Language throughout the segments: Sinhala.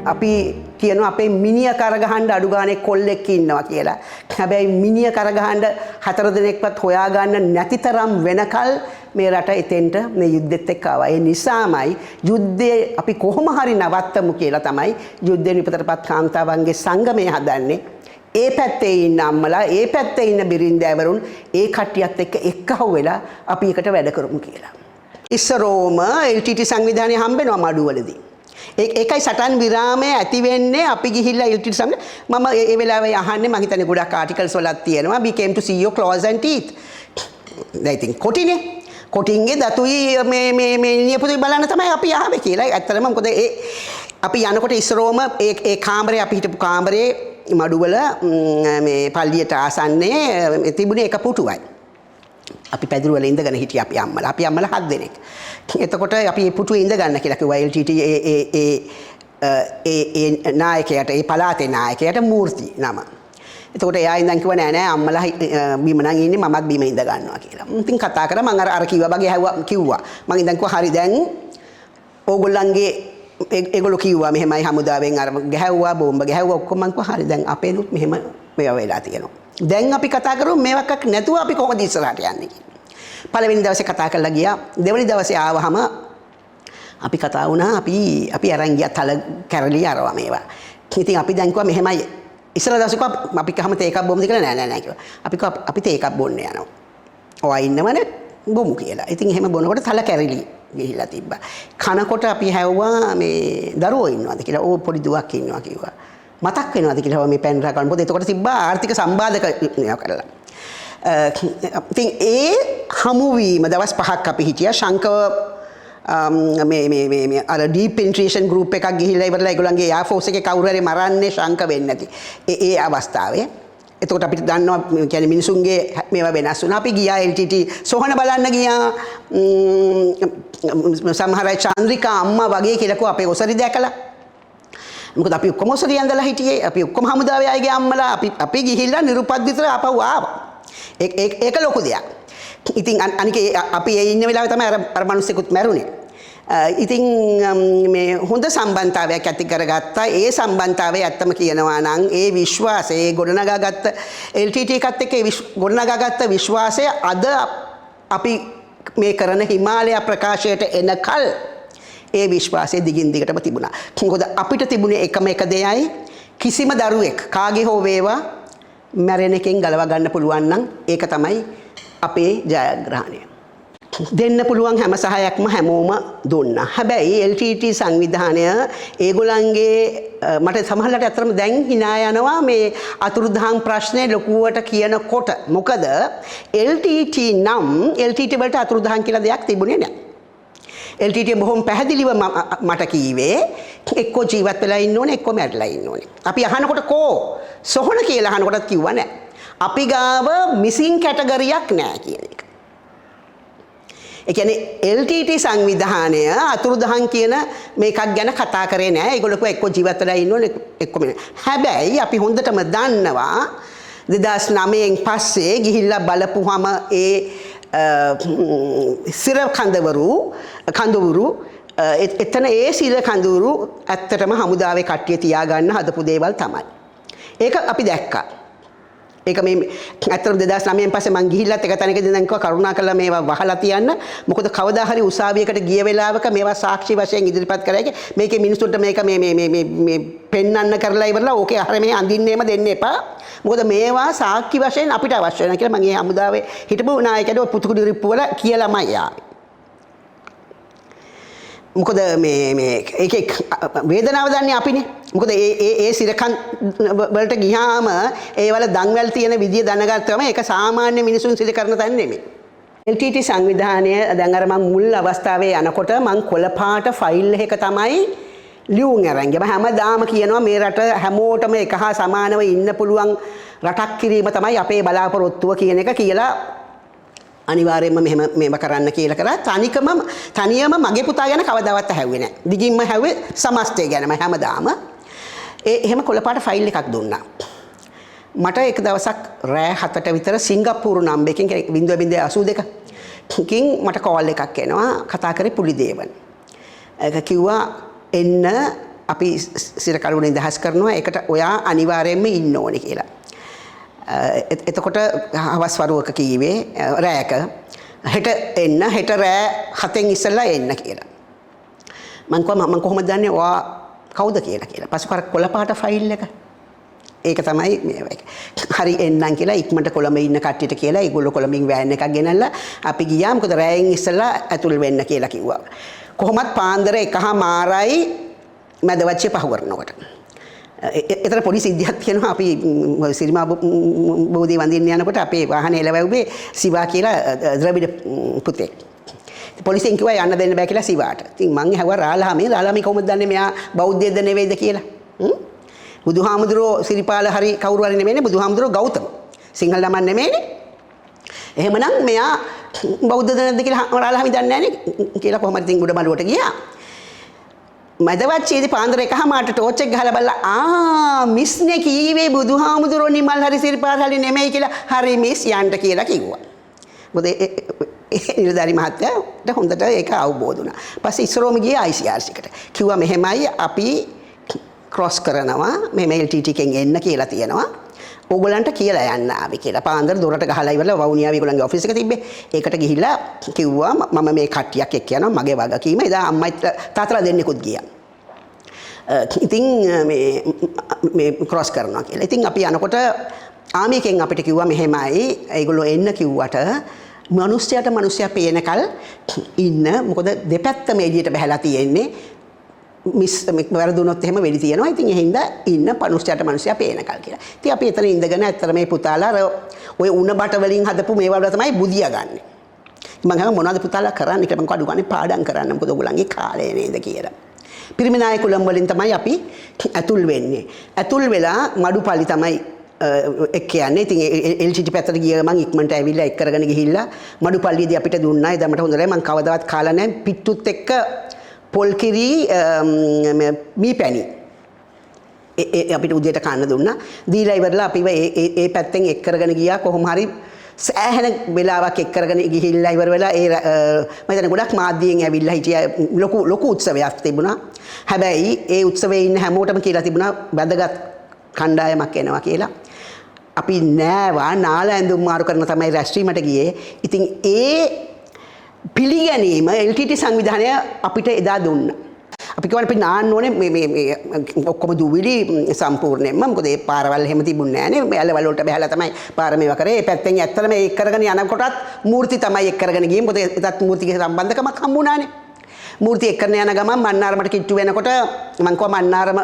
අපි කියනවා අපේ මිනිය කරගහන්න අඩු ගානේ කොල්ලෙක් ඉන්නවා කියලා. හැබැයි මිනිය කරගහන්න 4 දිනක්වත් හොයාගන්න නැති තරම් වෙනකල් මේ රට එතෙන්ට මේ යුද්ධෙත් එක්ක ආවා. ඒ නිසාමයි යුද්ධේ අපි කොහොම හරි නවත්තමු කියලා තමයි යුද්ධෙන් විපතටපත් කාන්තාවන්ගේ සංගමය හදන්නේ. ඒ පැත්තේ ඉන්න අම්මලා, ඒ පැත්තේ ඉන්න බිරින්දෑවරුන් ඒ කට්ටියත් එක්ක එක්කහුව වෙලා අපි එකට වැඩ කරමු කියලා. ඉස්සරෝම LTT සංවිධානය හම්බෙනවා මඩුවලදී. ඒකයි සටන් විරාමය ඇති වෙන්නේ අපි ගිහිල්ලා LTT සංවිධානය මම ඒ වෙලාවේ අහන්නේ මම හිතන්නේ ගොඩක් ආටිකල්ස් වලක් තියෙනවා we came to see your claws and teeth. I think කොටිනේ කොටින්ගේ දතුයි මේ නියපොතුයි බලන්න තමයි අපි ආවේ කියලා. ඇත්තටම මොකද අපි යනකොට ඉස්සරෝම ඒ කාමරේ අපි හිටපු කාමරේ මඩුවල මේ පල්ලියට ආසන්නේ තිබුණේ එක පුටුවයි. අපි පැදුරු වල ඉඳගෙන හිටියා අපි අම්මලා 7 දෙනෙක්. එතකොට අපි මේ පුටුවේ ඉඳ ගන්න කියලා කිව්වා LTT ඒ නායකයාට ඒ පළාතේ නායකයාට මූර්ති නම. එතකොට එයා ඉඳන් කිව්වා නෑ අම්මලා බිම නම් ඉන්නේ මමත් බිම ඉඳ ගන්නවා කියලා. ඉතින් කතා කරා මම අර කිව්වා වගේ කිව්වා. මම ඉඳන් කිව්වා හරි දැන් ඕගොල්ලන්ගේ ඒගොල්ලෝ කිව්වා මෙහෙමයි හමුදාවෙන් අර ගැහැව්වා බෝම්බ ගැහැව්වා ඔක්කොම මං කිව්වා හරි දැන් අපේනුත් මෙහෙම මේවා වෙලා තියෙනවා. දැන් අපි කතා කරමු මේවක්ක් නැතුව අපි කොහොමද ඉස්සරහට යන්නේ කියලා. පළවෙනි දවසේ කතා කරලා ගියා. දෙවෙනි දවසේ ආවහම අපි කතා වුණා අපි අරන් ගියා තල කැරලි අරවා මේවා. ඉතින් අපි දැන් කිව්වා මෙහෙමයි ඉස්සර දවසේ කිව්වා අපි කහම තේ එකක් බොමුද කියලා නෑ කිව්වා. අපි කිව්වා අපි තේ එකක් බොන්න යනවා. ඔයා ඉන්නවනේ බොමු කියලා. ඉතින් එහෙම බොනකොට තල කැරලි ගිහිල්ලා තිබ්බා. කනකොට අපි හැව්වා මේ දරුවෝ ඉන්නවද කියලා. ඕ පොඩි දුවක් ඉන්නවා කිව්වා. මතක් වෙනවද කියලා මේ පෑන් රා ගන්න. මොකද එතකොට තිබ්බා ආර්ථික සම්බාධක කරලා. ඉතින් ඒ හමුවීම දවස් 5ක් අපි හිටියා. ශංකව මේ අර ඩීප් පෙනිට්‍රේෂන් ගෲප් එකක් ගිහිල්ලා ඉවරලා ඒගොල්ලන්ගේ එයා ෆෝස් එකේ කවුරු හරි මරන්නේ ශංක වෙන්නේ නැති. ඒ අවස්ථාවේ එතකොට අපිට දන්නවා කියන්නේ මිනිසුන්ගේ මේවා වෙනස් වුණා. අපි ගියා LTT සෝහන බලන්න ගියා. සමහර අය චන්ද්‍රිකා අම්මා වගේ කියලා කෝ අපේ ඔසරි දැකලා. මොකද අපි ඔක්කොම ඔසරි ඇඳලා හිටියේ. අපි ඔක්කොම හමුදාවේ අයගේ අම්මලා අපි ගිහිල්ලා නිරුපද්දිතව ආපහු ආවා. ඒක ලොකු දෙයක්. ඉතින් අනික අපි ඒ ඉන්න වෙලාවේ තමයි අර මිනිස්සුකුත් මැරුණේ. ඉතින් මේ හොඳ සම්බන්ධතාවයක් ඇති කරගත්තා. ඒ සම්බන්ධතාවය ඇත්තම කියනවා නම් ඒ විශ්වාසය ගොඩනගාගත්ත LTT එකත් එක්ක ගොඩනගාගත්ත විශ්වාසය අද අපි මේ කරන හිමාලය ප්‍රකාශයට එනකල් ඒ විශ්වාසය දිගින් දිගටම තිබුණා. මොකද අපිට තිබුණේ එකම එක දෙයයි කිසිම දරුවෙක් කාගේ හෝ වේවා මැරෙන එකෙන් ගලව ගන්න පුළුවන් නම් ඒක තමයි අපේ ජයග්‍රහණය. දෙන්න පුළුවන් හැම සහයක්ම හැමෝම දුන්නා. හැබැයි LTT සංවිධානය ඒගොල්ලන්ගේ මට සමහරවිට අතරම දැන් hina යනවා මේ අතුරුදහන් ප්‍රශ්නේ ලොකුවට කියනකොට. මොකද LTT නම් LTT වලට අතුරුදහන් කියලා දෙයක් තිබුණේ නැහැ. LTT බොහොම පැහැදිලිව මට කීවේ එක්කෝ ජීවත් වෙලා ඉන්න ඕනේ එක්කෝ මැරිලා ඉන්න ඕනේ. අපි අහනකොට කෝ සොහන කියලා අහනකොටත් කිව්වා නැහැ. අපි ගාව මිසින් කැටගරියක් නැහැ කියන එක. ඒ කියන්නේ LTT සංවිධානය අතුරුදහන් කියන මේකක් ගැන කතා කරේ නැහැ. ඒගොල්ලෝ එක්කෝ ජීවත් වෙලා ඉන්න ඕනේ එක්කෝ හැබැයි අපි හොඳටම දන්නවා 2009න් පස්සේ ගිහිල්ලා බලපුවම ඒ සිර කඳවුරු එතන ඒ සිර කඳවුරු ඇත්තටම හමුදාවේ කට්ටිය තියාගන්න හදපු දේවල් තමයි. ඒක අපි දැක්කා. ඒක මේ ඇත්තටම 2009න් පස්සේ මං ගිහිල්ලත් එක තැනකදී දැන් කිව්වා කරුණාකරලා මේවා වහලා තියන්න. මොකද කවදා හරි උසාවියකට ගිය වෙලාවක මේවා සාක්ෂි වශයෙන් ඉදිරිපත් කරා එක මේකේ මිනිස්සුන්ට මේක මේ පෙන්වන්න කරලා ඉවරලා ඕකේ අර මේ අඳින්නේම දෙන්න එපා. මොකද මේවා සාක්ෂි වශයෙන් අපිට අවශ්‍ය වෙනවා කියලා මම මේ හමුදාවේ හිටපු නායකයාට පුතුකුඩි රිප්පු වල කියලාමයි ආවේ. මොකද මේ ඒකේ වේදනාව දන්නේ අපිනේ. මොකද ඒ සිරකන් වලට ගියාම ඒවල දන්වැල් තියෙන විදිය දැනගත්තම ඒක සාමාන්‍ය මිනිසුන් සිර කරන තැන නෙමෙයි. LTT සංවිධානය දැන් අර මම මුල් අවස්ථාවේ යනකොට මම කොළපාට ෆයිල් එක තමයි ලියුම් අරන් ගියා. හැමදාම කියනවා මේ රට හැමෝටම එක හා සමානව ඉන්න පුළුවන් රටක් කිරීම තමයි අපේ බලාපොරොත්තුව කියන එක කියලා අනිවාර්යයෙන්ම මෙහෙම කරන්න කියලා කරා. තනියම මගේ පුතා ගැන කවදාවත් ඇහුවේ නැහැ. දිගින්ම ඇහුවේ සමස්තය ගැනම හැමදාම. එහෙම කොළපාට ෆයිල් එකක් දුන්නා. මට එක දවසක් රෑ 7ට විතර සිංගප්පූරු නම්බරකින් 0.82 කින් මට කෝල් එකක් එනවා. කතා කරේ පුලිදේවන්. ඒක කිව්වා එන්න අපි සිරකරුණ නිදහස් කරනවා ඒකට ඔයා අනිවාර්යයෙන්ම ඉන්න ඕනේ කියලා. එතකොට හවස් වරුවක කීවේ රෑක හෙට එන්න හෙට රෑ 7න් ඉස්සෙල්ලා එන්න කියලා. මම කොහොමද දන්නේ ඔයා කවුද කියලා. පසු කර කොළ පාට ෆයිල් එක. ඒක තමයි මේ හරි එන්නම් කියලා ඉක්මනට කොළඹ ඉන්න කට්ටියට කියලා ඒගොල්ලෝ කොළඹින් වෑන් එකක් ගෙනල්ලා අපි ගියා. මොකද රෑයෙන් ඉස්සෙල්ලා ඇතුල් වෙන්න කියලා කිව්වා. කොහොමත් පාන්දර 1:00යි මැදවච්චේ පහු කරනකොට. එතන පොඩි සිද්ධියක් තියෙනවා. අපි සිරිමා බෝධිය වඳින්න යනකොට අපේ වාහනේ එලවැව්වේ සිවා කියලා ද්‍රවිඩ පුතෙක්. පොලිසියෙන් කිව්වා යන්න දෙන්න බෑ කියලා සිවාට. ඉතින් මං ඇහුවා රාලහාමි කොහොමද දන්නේ මෙයා බෞද්ධයද නෙවෙයිද කියලා. බුදුහාමුදුරෝ සිරිපාල හරි කවුරු හරි නෙමෙයිනේ බුදුහාමුදුරෝ ගෞතම. සිංහල නම නෙමෙයිනේ. එහෙමනම් මෙයා බෞද්ධද නැද්ද කියලා රාලහාමි දන්නේ නැහනේ කියලා කොහොමද ඉතින් උඩමළුවට ගියා. මැදවච්චේදී පාන්දර 1:00ට ටෝච් එක ගහලා බලලා මිස්නේ කීවේ බුදුහාමුදුරෝ නිමල් හරි සිරිපාල හරි නෙමෙයි කියලා. හරි මිස් යන්න කියලා කිව්වා. මොකද නිලධාරි මහත්තයාට හොඳට ඒක අවබෝධ වුණා. පස්සේ ඉස්සරෝම ගියේ ICRC එකට. කිව්වා මෙහෙමයි අපි ක්‍රොස් කරනවා මේ LTT එකෙන් එන්න කියලා තියෙනවා. ඕගොල්ලන්ට කියලා යන්න ආවි කියලා. පාන්දර දොරට ගහලා ඉවරලා වවුනියාවි ඒගොල්ලන්ගේ ඔෆිස් එක තිබ්බේ. ඒකට ගිහිල්ලා කිව්වා මම මේ කට්ටියක් එක්ක යනවා මගේ වගකීම. එදා අම්මයි තාත්තලා දෙන්නෙකුත් ගියා. ඉතින් මේ ක්‍රොස් කරනවා කියලා. ඉතින් අපි යනකොට ආමිකෙන් අපිට කිව්වා මෙහෙමයි ඒගොල්ලෝ එන්න කිව්වට මිනිස්සයා පේනකල් ඉන්න. මොකද දෙපැත්තම එළියට බහැලා තියෙන්නේ. මිස් වැරදුනොත් එහෙම වෙඩි තියෙනවා. ඉතින් ඒ හින්දා ඉන්න මිනිස්සයා පේනකල් කියලා. ඉතින් අපි එතන ඉඳගෙන ඇත්තට මේ පුතාලා ඔය උණ බට වලින් හදපු මේවා වල තමයි බුදියා ගන්න. මම හිතුවා මොනවද පුතාලා කරන්නේ කියලා. මම කඩු ගන්නේ පාඩම් කරන්න. මොකද ඔයගොල්ලන්ගේ කාලය නේද කියලා. පිරිමිනාය කුලම් වලින් තමයි අපි ඇතුල් වෙන්නේ. ඇතුල් වෙලා මඩුපල්ලි තමයි එක්ක යන්නේ. ඉතින් LTT පැත්තට ගිය ගමන් ඉක්මනට ඇවිල්ලා එක් කරගෙන ගිහිල්ලා මඩුපල්ලියේදී අපිට දුන්නා. එදා මට හොඳයි මම කවදාවත් කාලා නැහැ පිට්ටුත් එක්ක පොල් කිරි මී පැණි අපිට උදේට කන්න දුන්නා. දීලා ඉවරලා අපිව ඒ පැත්තෙන් එක් කරගෙන ගියා. කොහොම හරි සෑහෙන වෙලාවක් එක් කරගෙන ගිහිල්ලා ඉවර වෙලා මම හිතන්නේ ගොඩක් මාධ්‍යයෙන් ඇවිල්ලා හිටියා. ලොකු උත්සවයක් තිබුණා. හැබැයි ඒ උත්සවයේ ඉන්න හැමෝටම කියලා තිබුණා වැදගත් කණ්ඩායමක් එනවා කියලා. අපි නෑවා නාලා ඇඳුම් මාරු කරන තමයි රැස්වීමට ගියේ. ඉතින් ඒ පිළිගැනීම LTT සංවිධානය අපිට එදා දුන්නා. අපි කිව්වා අපි නාන්න ඕනේ මේ ඔක්කොම දුවිලි සම්පූර්ණයෙන්ම. මොකද ඒ පාරවල් එහෙම තිබුණේ නෑනේ. මේ ඇලවල වලට බහැලා තමයි පාර මේවා කරේ. ඒ පැත්තෙන් ඇත්තටම මේ එක් කරගෙන යනකොටත් මූර්ති තමයි එක් කරගෙන ගියේ. මොකද එතත් මූර්තිගේ සම්බන්ධකමක් හම්බුණානේ. මූර්ති එක් කරන යන ගමන් මන්නාරමට කිට්ටු වෙනකොට මං කිව්වා මන්නාරම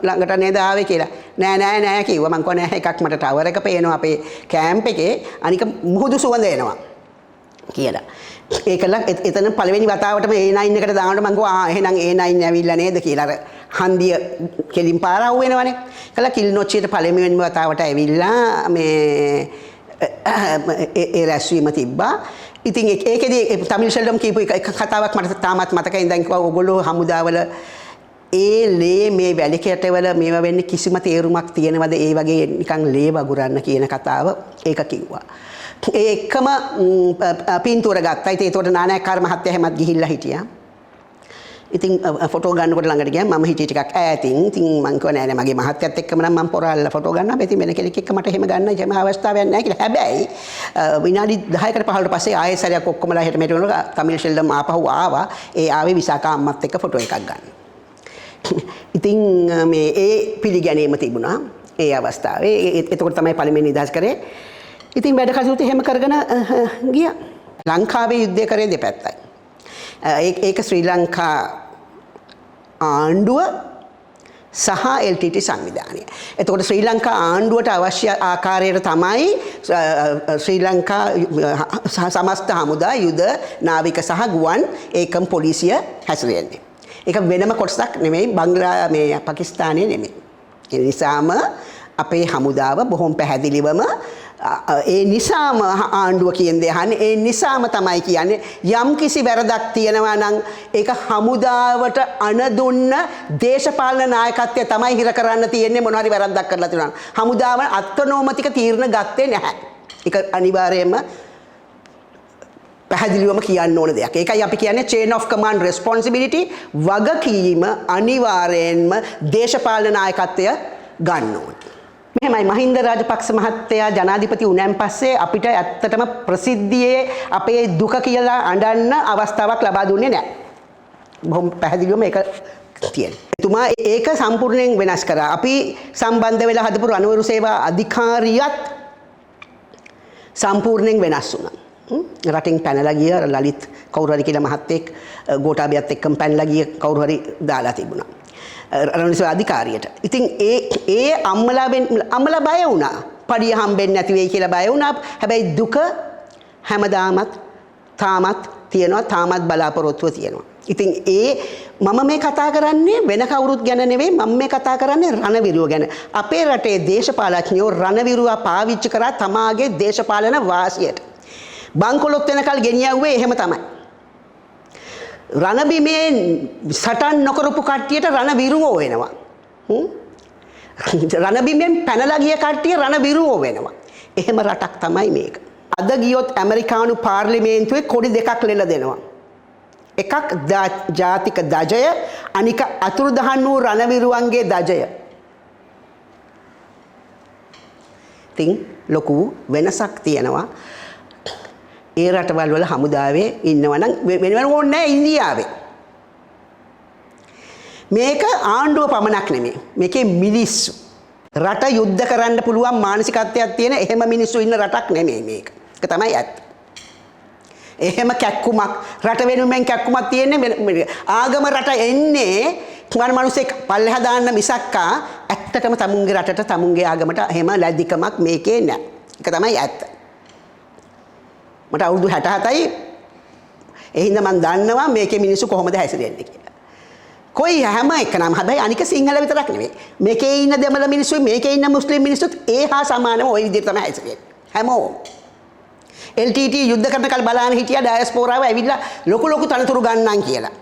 ළඟට නේද ආවේ කියලා. නෑ කිව්වා. මං කිව්වා නෑ එකක් මට ටවර් එක පේනවා අපේ කැම්ප් එකේ. අනික මුහුදු සුවඳ එනවා කියලා. ඒකල එතන පළවෙනි වතාවටම A9 එකට දානකොට මං කිව්වා එහෙනම් A9 ඇවිල්ලා නේද කියලා. අර හන්දිය කෙලින් පාර ආව වෙනවනේ. කළා කිල්නොච්චියට පළවෙනිම වතාවට ඇවිල්ලා මේ ඒ රැස්වීම තිබ්බා. ඉතින් ඒකෙදි තමිල් ෂෙල්ඩම් කියපු එක කතාවක් මට තාමත් මතකයි. ඉඳන් කිව්වා ඔයගොල්ලෝ හමුදාවල මේ වැලිකැටවල මේවා වෙන්නේ කිසිම තේරුමක් තියෙනවද ඒ වගේ නිකන් ලේ වගුරන්න කියන කතාව ඒක කිව්වා. ඒ එක්කම පින්තූර ගත්තා. ඉතින් ඒතකොට නානායක්කාර මහත්තයා හැමත් ගිහිල්ලා හිටියා. ඉතින් ෆොටෝ ගන්නකොට ළඟට ගියා. මම හිටියේ ටිකක් ඈතින්. ඉතින් මං කිව්වා නෑ මගේ මහත්තයත් එක්කම නම් මම පොරාල්ලා ෆොටෝ ගන්නවා. ඉතින් වෙන කෙනෙක් එක්ක මට එහෙම ගන්න එහෙම අවස්ථාවක් නෑ කියලා. හැබැයි විනාඩි 10කට 15කට පස්සේ ආයෙ සැරයක් ඔක්කොමලා හෙට මෙට වෙනකොට තමිල් ෂෙල්ඩම් ආපහු ආවා. ඒ ආවේ විසාකා අම්මත් එක්ක ෆොටෝ එකක් ගන්න. ඉතින් මේ ඒ පිළිගැනීම තිබුණා ඒ අවස්ථාවේ. එතකොට තමයි පළමුවෙන් නිදහස් කරේ. ඉතින් වැඩ කටයුතු එහෙම කරගෙන ගියා. ලංකාවේ යුද්ධය කරේ දෙපැත්තයි. ඒක ශ්‍රී ලංකා ආණ්ඩුව සහ LTT සංවිධානය. එතකොට ශ්‍රී ලංකා ආණ්ඩුවට අවශ්‍ය ආකාරයට තමයි ශ්‍රී ලංකා සමස්ත හමුදා යුද නාවික සහ ගුවන් ඒකම් පොලිසිය හැසිරෙන්නේ. ඒක වෙනම කොටසක් නෙමෙයි බංග්ලා මේ පාකිස්තානයේ නෙමෙයි. ඒ නිසාම අපේ හමුදාව බොහොම පැහැදිලිවම ඒ නිසාම ආණ්ඩුව කියන දේ අහන්නේ. ඒ නිසාම තමයි කියන්නේ යම් කිසි වැරදක් තියෙනවා නම් ඒක හමුදාවට අනදුන්න දේශපාලන නායකත්වය තමයි හිර කරන්න තියෙන්නේ. මොනවා හරි වැරද්දක් කරලා තියෙනවා. හමුදාව අත්නෝමතික තීරණ ගත්තේ නැහැ. ඒක අනිවාර්යයෙන්ම පැහැදිලිවම කියන්න ඕන දෙයක්. ඒකයි අපි කියන්නේ chain of command responsibility වගකීම අනිවාර්යෙන්ම දේශපාලන නායකත්වය ගන්න ඕනේ. මෙහෙමයි මහින්ද රාජපක්ෂ මහත්තයා ජනාධිපති වුණාන් පස්සේ අපිට ඇත්තටම ප්‍රසිද්ධියේ අපේ දුක කියලා අඬන්න අවස්ථාවක් ලබා දුන්නේ නැහැ. බොහොම පැහැදිලිවම ඒක තියෙනවා. එතුමා ඒක සම්පූර්ණයෙන් වෙනස් කරා. අපි සම්බන්ධ වෙලා හදපු රණවිරු සේවා අධිකාරියත් සම්පූර්ණයෙන් වෙනස් වුණා. රටින් පැනලා ගිය ලලිත් කවුරු හරි කියලා මහත්තයෙක් ගෝඨාභයත් එක්කම පැනලා ගිය කවුරු හරි දාලා තිබුණා. රණවිරු සේවා අධිකාරියට. ඉතින් ඒ අම්මලා බය වුණා. පඩිය හම්බෙන්නේ නැති වෙයි කියලා බය වුණා. හැබැයි දුක හැමදාමත් තාමත් තියෙනවා. තාමත් බලාපොරොත්තුව තියෙනවා. ඉතින් මම මේ කතා කරන්නේ වෙන කවුරුත් ගැන නෙවෙයි මම මේ කතා කරන්නේ රණවිරුව ගැන. අපේ රටේ දේශපාලඥයෝ රණවිරුව පාවිච්චි කරා තමාගේ දේශපාලන වාසියට. බංකොලොත් වෙනකල් ගෙනියුවේ එහෙම තමයි. රණබිමේ සටන් නොකරපු කට්ටියට රණවිරුවෝ වෙනවා. රණබිමෙන් පැනලා ගිය කට්ටිය රණවිරුවෝ වෙනවා. එහෙම රටක් තමයි මේක. අද ගියොත් ඇමරිකානු පාර්ලිමේන්තුවේ කොඩි දෙකක් ලෙල දෙනවා. එකක් ජාතික දජය අනික අතුරුදහන් වූ රණවිරුවන්ගේ දජය. ඉතින් ලොකු වෙනසක් තියෙනවා. ඒ රටවල් වල හමුදාවේ ඉන්නවා නම් වෙනවන ඕනේ නැහැ ඉන්දියාවේ. මේක ආණ්ඩුව පමණක් නෙමෙයි. මේකේ මිනිස්සු රට යුද්ධ කරන්න පුළුවන් මානසිකත්වයක් තියෙන එහෙම මිනිස්සු ඉන්න රටක් නෙමෙයි මේක. ඒක තමයි ඇත්ත. එහෙම කැක්කුමක් රට වෙනුවෙන් කැක්කුමක් තියෙන්නේ ආගම රට එන්නේ තුන් මිනිස්සෙක් පල්ලෙහා දාන්න මිසක්කා ඇත්තටම තමුන්ගේ රටට තමුන්ගේ ආගමට එහෙම ලැබිකමක් මේකේ නැහැ. ඒක තමයි ඇත්ත. මට අවුරුදු 67යි ඒ හින්දා මම දන්නවා මේකේ මිනිස්සු කොහොමද හැසිරෙන්නේ කියලා. කොයි හැම එකනම හැබැයි අනික සිංහල විතරක් නෙවෙයි. මේකේ ඉන්න දෙමළ මිනිස්සුයි මේකේ ඉන්න මුස්ලිම් මිනිස්සුත් ඒ හා සමානව ওই විදිහට තමයි හැසිරෙන්නේ. හැමෝම LTT යුද්ධ කරන කල් බලාන හිටියා ඩයස්පෝරාව ඇවිල්ලා ලොකු තනතුරු ගන්නම් කියලා.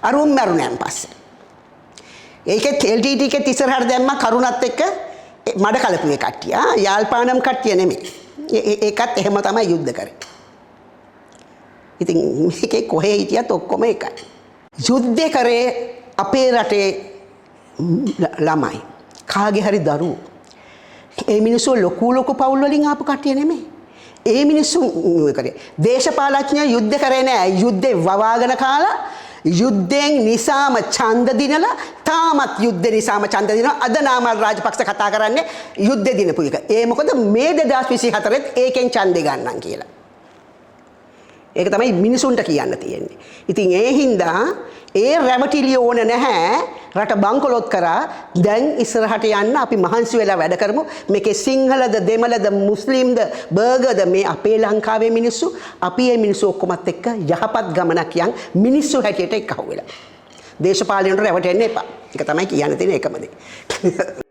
අරුම් මරුණන් පස්සේ. ඒකෙත් LTT එකේ ඉස්සරහට දැම්ම කරුණත් එක්ක මඩ කලපුවේ කට්ටිය. යාල්පානම් කට්ටිය නෙමෙයි. ඒකත් එහෙම තමයි යුද්ධ කරේ. ඉතින් මේකේ කොහේ හිටියත් ඔක්කොම එකයි. යුද්ධ කරේ අපේ රටේ ළමයි. කාගේ හරි දරුවෝ. ඒ මිනිස්සු ලොකු පවුල් වලින් ආපු කට්ටිය නෙමෙයි. ඒ මිනිස්සු කරේ දේශපාලඥයෝ යුද්ධ කරේ නෑ. යුද්ධේ වවාගෙන කාලා යුද්ධයෙන් නිසාම ඡන්ද දිනලා තාමත් යුද්ධ නිසාම ඡන්ද දිනනවා. අද නාමල් රාජපක්ෂ කතා කරන්නේ යුද්ධ දිනපු එක. ඒ මොකද මේ 2024ත් ඒකෙන් ඡන්දෙ ගන්නම් කියලා. ඒක තමයි මිනිසුන්ට කියන්න තියෙන්නේ. ඉතින් ඒ හින්දා ඒ රැවටිලිය ඕන නැහැ. රට බංකොලොත් කරා දැන් ඉස්සරහට යන්න අපි මහන්සි වෙලා වැඩ කරමු. මේකේ සිංහලද දෙමළද මුස්ලිම්ද බර්ගර්ද මේ අපේ ලංකාවේ මිනිස්සු අපි මේ මිනිස්සු ඔක්කොමත් එක්ක යහපත් ගමනක් යන් මිනිස්සු හැටියට එක්කහුව වෙලා. දේශපාලනයට රැවටෙන්න එපා. ඒක තමයි කියන්න තියෙන එකම දේ.